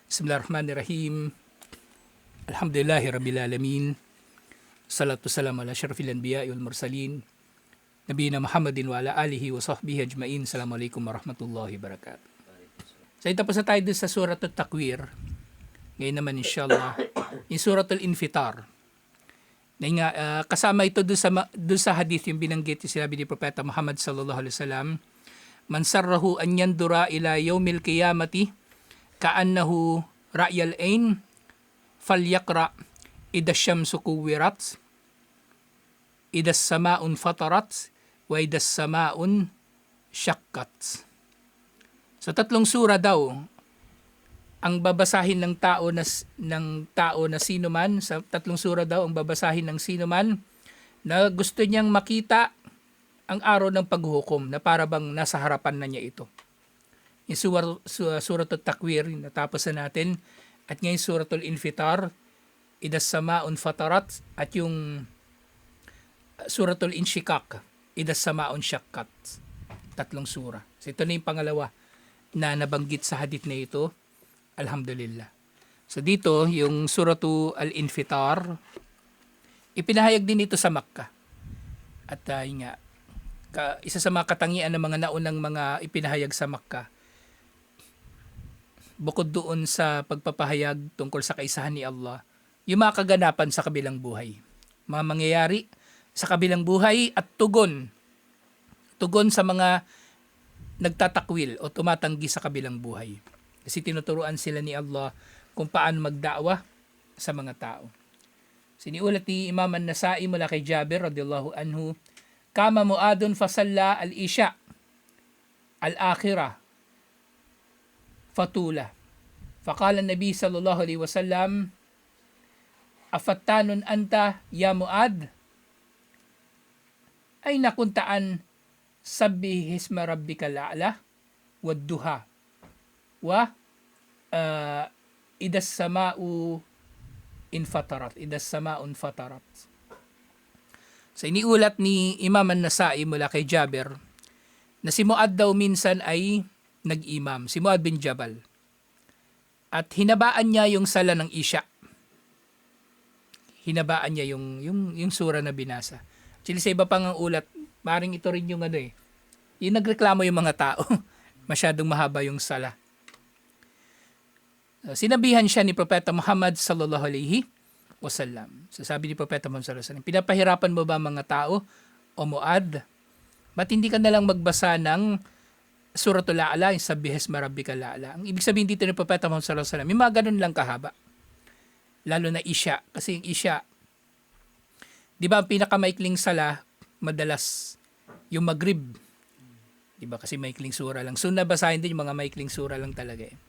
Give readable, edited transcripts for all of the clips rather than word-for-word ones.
Bismillahirrahmanirrahim. Alhamdulillahi Rabbil Alamin. Salatu salam ala syarafil anbiya wal mursalin. Nabiyina Muhammadin wa ala alihi wa sahbihi ajmain. Assalamualaikum warahmatullahi wabarakatuh. So tapos na tayo dun sa Surat At-Takwir. Ngayon naman inshallah, yung Surat Al-Infitar. Kasama ito dun sa hadith yung binanggit yung sinabi ni Propeta Muhammad sallallahu alaihi wasallam. Man sarrahu an yandura ila yawmil qiyamati ka'annahu ra'yal ain falyaqra idha syamsu kuwirat idha samaun fatarat wa idha samaun syakkat. So tatlong sura daw ang babasahin ng tao na sino man, sa tatlong sura daw ang babasahin ng sino man na gusto niyang makita ang araw ng paghuhukom na para bang nasa harapan na niya ito. Yung Suratul Takwir, natapos na natin. At ngayon Suratul Infitar, Idha Samaun Fatarat, at yung Suratul Inshikak, Idha Samaun Syakkat. Tatlong sura. So ito na yung pangalawa na nabanggit sa hadith na ito. Alhamdulillah. So dito, yung Suratul Al-Infitar, ipinahayag din ito sa Makkah. At yun nga, isa sa mga katangian ng mga naunang mga ipinahayag sa Makkah, bukod doon sa pagpapahayag tungkol sa kaisahan ni Allah, yung mga kaganapan sa kabilang buhay. Mga mangyayari sa kabilang buhay at tugon sa mga nagtatakwil o tumatanggi sa kabilang buhay. Kasi tinuturuan sila ni Allah kung paano magda'wa sa mga tao. Siniulat ni Imam An-Nasa'i mula kay Jabir radhiyallahu anhu, kama muadun fasalla al-isya al-akhirah fatula. Faqala an-nabi sallallahu alaihi wasallam, afattanun anta ya Muad? Ay nakuntaan sabbih isma rabbikal a'la wad-duha wa idas sama'u infatarat, idas sama'un fatarat. So iniulat ni Imam An-Nasa'i mula kay Jabir na si Muad daw minsan ay nag-imam, si Muad bin Jabal. At hinabaan niya yung sala ng Isya. Hinabaan niya yung sura na binasa. Actually sa iba pang ang ulat, maring ito rin yung yung nagreklamo yung mga tao. Masyadong mahaba yung sala. Sinabihan siya ni Propeta Muhammad sallallahu alaihi wasallam. So sabi ni Propeta Muhammad sallallahu alaihi wasallam, pinapahirapan mo ba mga tao o Muad? Ba't hindi ka nalang magbasa ng Suratul A'la, yung sabbih isma rabbikal a'la? Ang ibig sabihin dito ni Propeta Muhammad sallallahu alaihi wasallam, yung mga ganun lang kahaba. Lalo na Isya. Kasi yung Isya, di ba ang pinakamaikling sala, madalas yung Maghrib. Di ba kasi maikling sura lang. So nabasahin din yung mga maikling sura lang talaga eh.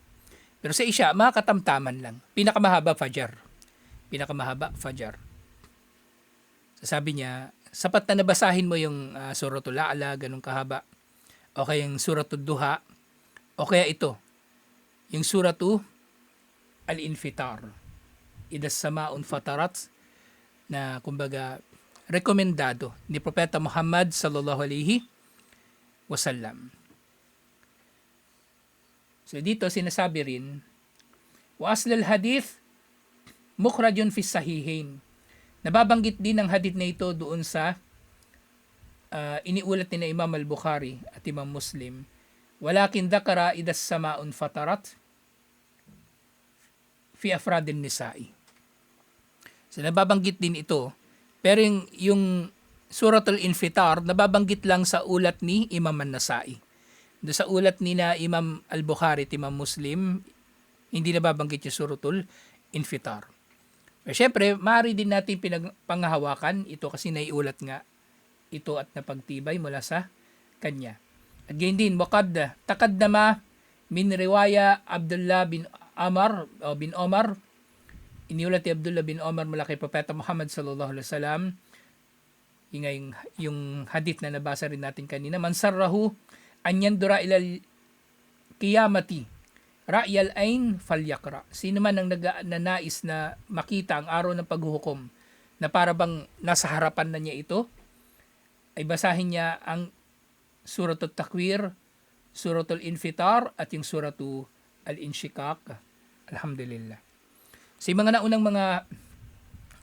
Pero sa Isya, mga katamtaman lang. Pinakamahaba, Fajar. So sabi niya, sapat na nabasahin mo yung Suratul A'la, ganun kahaba. O kaya yung Suratul Duha, o kaya ito, yung Suratul Al-Infitar, Idha Samaun Fatarat, na kumbaga rekomendado ni Propeta Muhammad sallallahu alaihi wasallam. So dito sinasabi rin, wa aslal hadith mukhrajun fi sahihain. Nababanggit din ang hadith na ito doon sa iniulat ni na Imam Al-Bukhari at Imam Muslim. Walakin dhakara idas samaun fatarat fi afradin nisa'i. So nababanggit din ito, pero yung Suratul Infitar nababanggit lang sa ulat ni Imam An-Nasa'i. Do sa ulat ni na Imam Al-Bukhari at Imam Muslim, hindi nababanggit yung Suratul Infitar. Pero syempre, maaari din natin panghahawakan ito kasi naiulat nga ito at napagtibay mula sa kanya. At gayon din, waqad taqaddama min riwaya Abdullah bin Omar, iniulat ni Abdullah bin Omar mula kay Propeta Muhammad sallallahu alaihi wasallam, yung hadith na nabasa rin natin kanina, man sarrahu an yandura ilal qiyamati ra'yal ain falyaqra. Sino man ang nais na makita ang araw ng paghuhukom na para bang nasa harapan na niya ito, ay basahin niya ang Suratul Takwir, Suratul Infitar at yung Suratul Al-Inshikak. Alhamdulillah. Sa mga naunang mga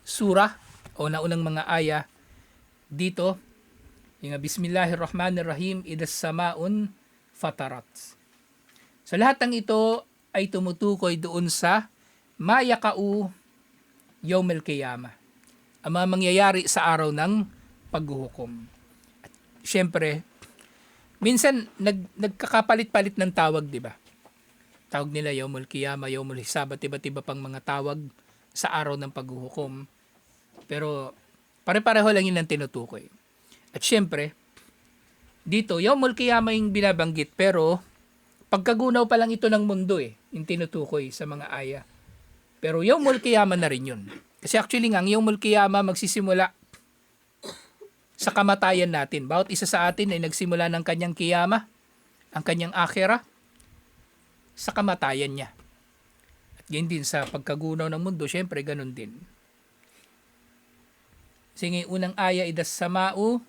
surah o naunang mga aya dito, yung Bismillahirrahmanirrahim, idas samaun fatarat. So lahat ng ito ay tumutukoy doon sa mayakau yawmil qiyamah, ang mga mangyayari sa araw ng paghuhukom. At syempre, minsan nagkakapalit-palit ng tawag, di ba? Tawag nila yawmul qiyamah, yawmul hisab, at iba't iba pang mga tawag sa araw ng paghuhukom. Pero pare-pareho lang yun ang tinutukoy. At syempre, dito, yawmul qiyamah yung binabanggit, pero pagkagunaw pa lang ito ng mundo yung tinutukoy sa mga aya. Pero yawmul qiyamah na rin yun. Kasi actually nga, ang yawmul qiyamah magsisimula sa kamatayan natin. Bawat isa sa atin ay nagsimula ng kanyang qiyamah, ang kanyang akhirah, sa kamatayan niya. At yun din sa pagkagunaw ng mundo, syempre ganun din. Sige, unang aya, idas samau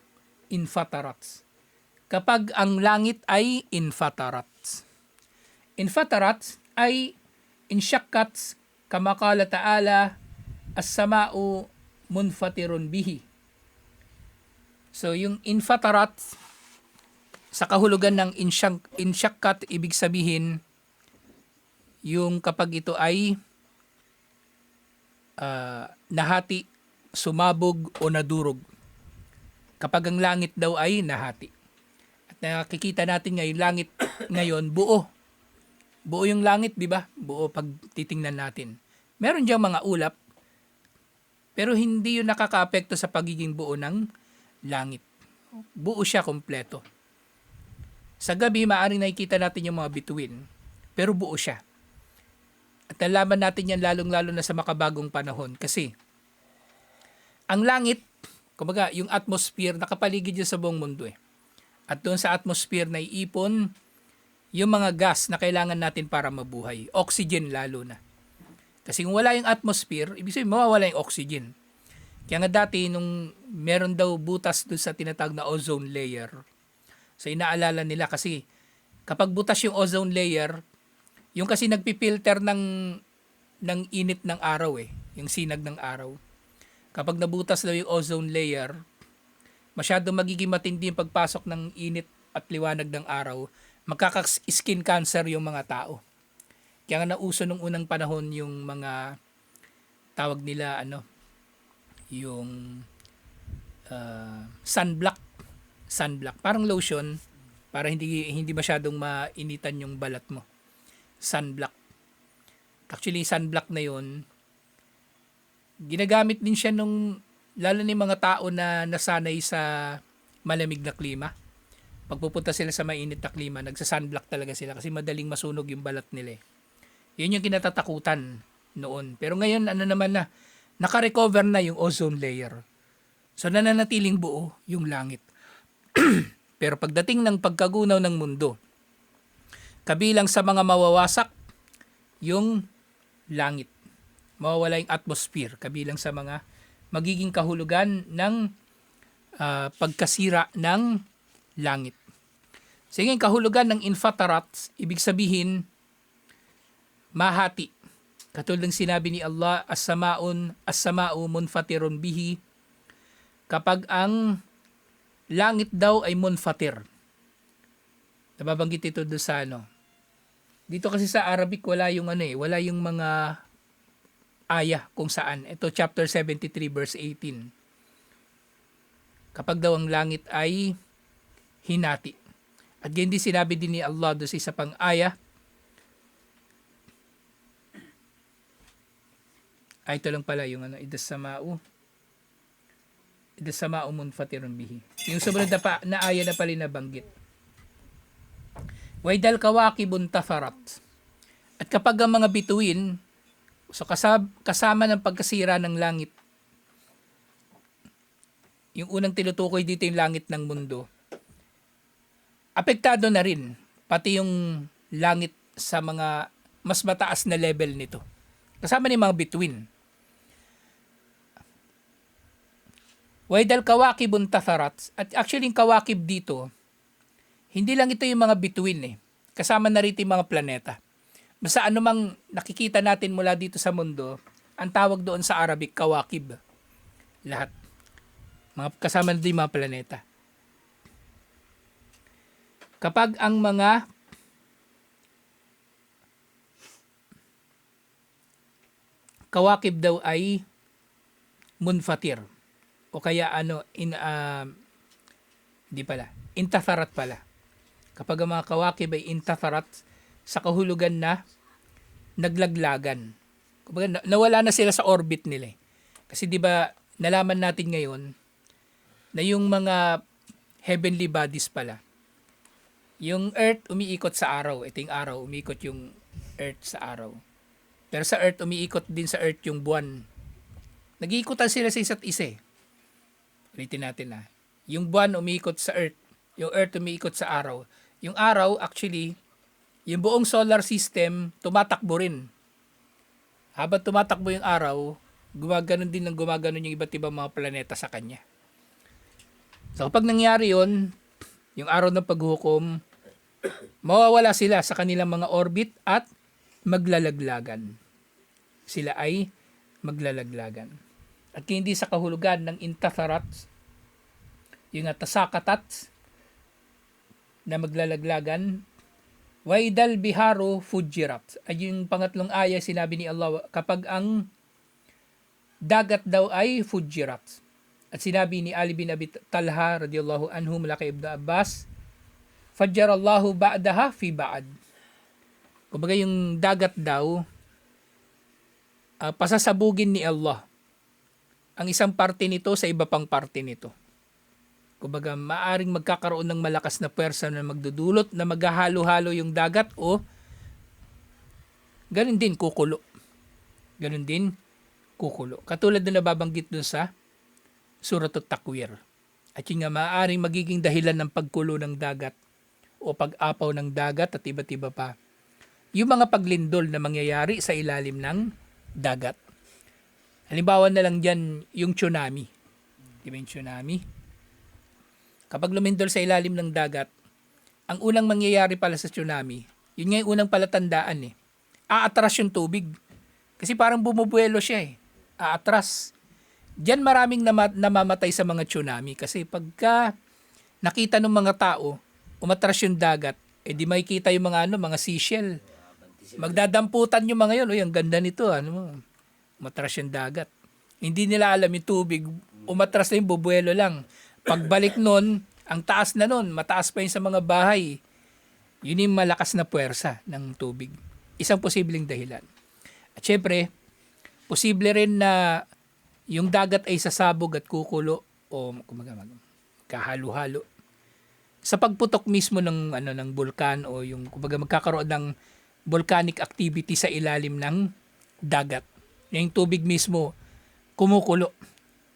infatarats. Kapag ang langit ay infatarats. Infatarats ay insyakkats, kama qala ta'ala, as-sama'u munfatirun bihi. So yung infatarat sa kahulugan ng insyakkat, ibig sabihin yung kapag ito ay nahati, sumabog o nadurog. Kapag ang langit daw ay nahati. At nakikita natin ngayon, langit ngayon buo. Buo yung langit, di ba? Buo pag titingnan natin. Meron diyang mga ulap, pero hindi yun nakakaapekto sa pagiging buo ng langit. Buo siya kompleto. Sa gabi, maaaring nakikita natin yung mga bituin, pero buo siya. At nalaman natin yan lalong-lalo na sa makabagong panahon. Kasi, ang langit, kumbaga, yung atmosphere, nakapaligid yun sa buong mundo . At doon sa atmosphere na iipon, yung mga gas na kailangan natin para mabuhay. Oxygen lalo na. Kasi kung wala yung atmosphere, ibig sabihin mawawala yung oxygen. Kaya nga dati, nung meron daw butas doon sa tinatawag na ozone layer, so inaalala nila kasi kapag butas yung ozone layer, yung kasi nagpipilter ng init ng araw yung sinag ng araw. Kapag nabutas daw yung ozone layer, masyado magiging matindi yung pagpasok ng init at liwanag ng araw, magkaka-skin cancer yung mga tao. Kaya nga nauso nung unang panahon yung mga tawag nila yung sunblock, parang lotion para hindi masyadong mainitan yung balat mo. Sunblock. Actually, sunblock na yun, ginagamit din siya nung lalo ni mga tao na nasanay sa malamig na klima. Pagpupunta sila sa mainit na klima, nagsa-sunblock talaga sila kasi madaling masunog yung balat nila. Yun yung kinatatakutan noon. Pero ngayon, naman na, naka-recover na yung ozone layer. So, nananatiling buo yung langit. Pero pagdating ng pagkagunaw ng mundo, kabilang sa mga mawawasak, yung langit. Mawawala yung atmosphere, kabilang sa mga magiging kahulugan ng pagkasira ng langit. Sige, kahulugan ng infatarat, ibig sabihin, mahati. Katulad ng sinabi ni Allah, as-sama'u munfatirun bihi, kapag ang langit daw ay munfatir. Nababanggit ito doon sa Dito kasi sa Arabic wala yung wala yung mga aya kung saan. Ito chapter 73 verse 18. Kapag daw ang langit ay hinati. At ganyan din sinabi din ni Allah doon sa isa pang aya. Ito lang pala yung idas sama'u munfatirun bihi. Yung sumunod na aya na pala nabanggit. Waidal kawakibun tafarat. At kapag ang mga bituin, so kasama ng pagkasira ng langit, yung unang tinutukoy dito yung langit ng mundo, apektado na rin pati yung langit sa mga mas mataas na level nito. Kasama ni mga bituin. Waidal kawakibun tafarat. At actually yung kawakib dito, hindi lang ito yung mga bituin Kasama na rito yung mga planeta. Basta anumang nakikita natin mula dito sa mundo, ang tawag doon sa Arabic, kawakib. Lahat. Mga kasama na din mga planeta. Kapag ang mga kawakib daw ay munfatir o kaya intatharat pala. Kapag ang mga kawakib ay intatharat sa kahulugan na naglaglagan. Kumbaga, nawala na sila sa orbit nila. Kasi 'di ba nalaman natin ngayon na yung mga heavenly bodies pala. Yung Earth umiikot sa araw. Ito yung araw, umiikot yung Earth sa araw. Pero sa Earth, umiikot din sa Earth yung buwan. Nag-iikotan sila sa isa't isa. Ulitin natin . Yung buwan umiikot sa Earth. Yung Earth umiikot sa araw. Yung araw, actually, yung buong solar system, tumatakbo rin. Habang tumatakbo yung araw, gumaganon din ng gumaganon yung iba't ibang mga planeta sa kanya. So kapag nangyari yon, yung araw ng paghukom, mawawala sila sa kanilang mga orbit at maglalaglagan. Sila ay maglalaglagan. At hindi sa kahulugan ng intatharat, yung atasakatat na maglalaglagan, waidal biharu fujirat. Ay yung pangatlong aya, sinabi ni Allah, kapag ang dagat daw ay fujirat. At sinabi ni Ali bin Abi Talha radiyallahu anhu mula kay Ibn Abbas, fajjarallahu ba'daha fi ba'd. Kumbaga yung dagat daw, pasasabugin ni Allah ang isang parte nito sa iba pang parte nito. Kumbaga maaring magkakaroon ng malakas na puwersa na magdudulot na maghahalo-halo yung dagat o ganun din kukulo. Ganun din kukulo. Katulad na nababanggit dun sa Suratul Takwir. At yun nga, maaaring magiging dahilan ng pagkulo ng dagat o pag-apaw ng dagat at iba't iba pa. Yung mga paglindol na mangyayari sa ilalim ng dagat. Halimbawa na lang dyan yung tsunami. Di ba yung tsunami? Kapag lumindol sa ilalim ng dagat, ang unang mangyayari pala sa tsunami, yun nga yung unang palatandaan . Aatras yung tubig. Kasi parang bumubuelo siya . Aatras. Diyan maraming namamatay sa mga tsunami kasi pagka nakita ng mga tao, umatras yung dagat, di makikita yung mga seashell. Magdadamputan yung mga yun. Ang ganda nito. Umatras yung dagat. Hindi nila alam yung tubig. Umatras na yung bubuelo lang. Pagbalik nun, ang taas na nun. Mataas pa yun sa mga bahay. Yun yung malakas na puwersa ng tubig. Isang posibleng dahilan. At syempre, posible rin na yung dagat ay sasabog at kukulo o kahalo-halo sa pagputok mismo ng bulkan o yung magkakaroon ng volcanic activity sa ilalim ng dagat. Yung tubig mismo kumukulo.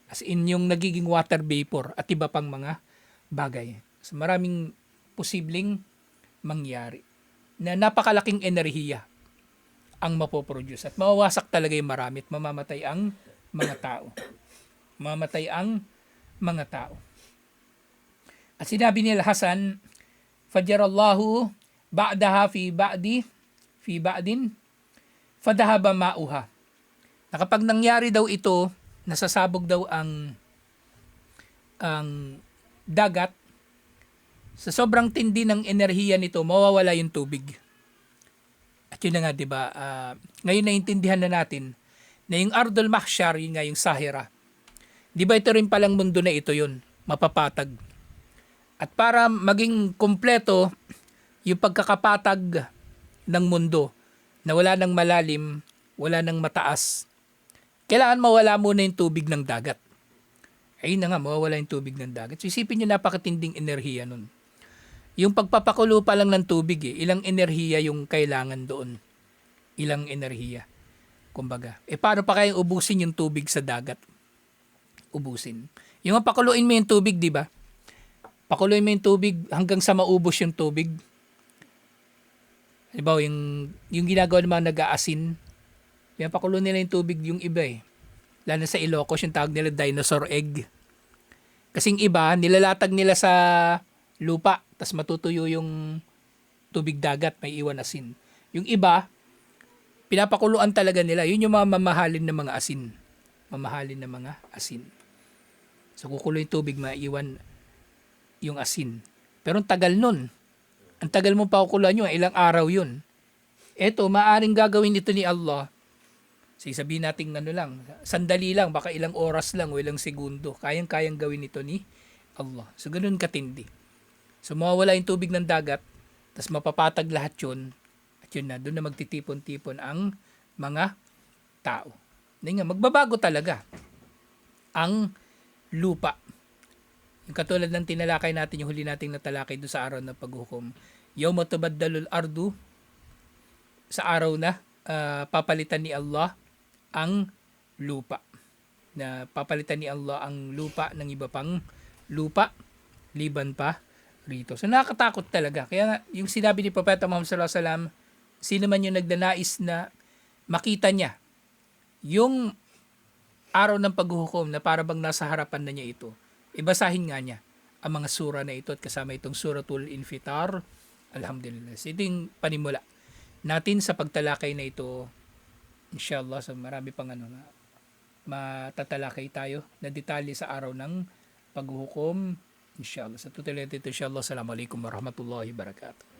As in yung nagiging water vapor at iba pang mga bagay. So maraming posibleng mangyari na napakalaking enerhiya ang mapoproduce at mawawasak talaga yung marami at mamamatay ang mga tao. Mamatay ang mga tao. At sinabi nila Hasan, fajjarallahu ba'daha fi ba'din fadahaba ma'uha. Na kapag nangyari daw ito, nasasabog daw ang dagat, sa sobrang tindi ng enerhiya nito, mawawala yung tubig. At yun na nga, diba? Ngayon naiintindihan na natin na yung Ardul Mahsyar, yun nga yung Sahira. Di ba ito rin palang mundo na ito yun, mapapatag. At para maging kompleto yung pagkakapatag ng mundo na wala nang malalim, wala nang mataas, kailangan mawala muna yung tubig ng dagat. Ayun na nga, mawawala yung tubig ng dagat. So isipin nyo napakatinding enerhiya nun. Yung pagpapakulo pa lang ng tubig, ilang enerhiya yung kailangan doon. Ilang enerhiya. Kumbaga, paano pa kayang ubusin yung tubig sa dagat? Ubusin. Yung pakuluin mo yung tubig, di ba? Pakuluin mo yung tubig hanggang sa maubos yung tubig. Diba, yung ginagawa ng mga nag-aasin, yung pakuluin nila yung tubig yung iba . Lalo sa Ilocos, yung tawag nila dinosaur egg. Kasing iba, nilalatag nila sa lupa, tas matutuyo yung tubig dagat, may iwan asin. Yung iba, pinapakuluan talaga nila. Yun yung mga mamahalin na mga asin. Mamahalin na mga asin. So kukulo yung tubig, maiwan yung asin. Pero ang tagal nun. Ang tagal mo pa kukuluan yun, ilang araw yun. Eto, maaring gagawin ito ni Allah. Sabihin natin lang, sandali lang, baka ilang oras lang o ilang segundo. Kayang-kayang gawin ito ni Allah. So ganun katindi. So mawawala yung tubig ng dagat, tapos mapapatag lahat yun. At yun na, doon na magtitipon-tipon ang mga tao. Hindi nga, magbabago talaga ang lupa. Yung katulad ng tinalakay natin, yung huli nating natalakay doon sa araw ng paghukom. Yawma tubaddalul ardu, sa araw na papalitan ni Allah ang lupa. Na papalitan ni Allah ang lupa ng iba pang lupa, liban pa rito. So nakakatakot talaga. Kaya nga, yung sinabi ni Propeta Muhammad sallallahu alaihi wasallam, sino man yung nagdanais na makita niya yung araw ng paghuhukom na para bang nasa harapan na niya ito, ibasahin nga niya ang mga sura na ito at kasama itong Suratul Infitar. Alhamdulillah. So ito yung panimula natin sa pagtalakay na ito. Inshallah, so marami pang matatalakay tayo na detalye sa araw ng paghuhukom. Inshallah. Sa tutuloy ito, inshallah. Assalamualaikum warahmatullahi wabarakatuh.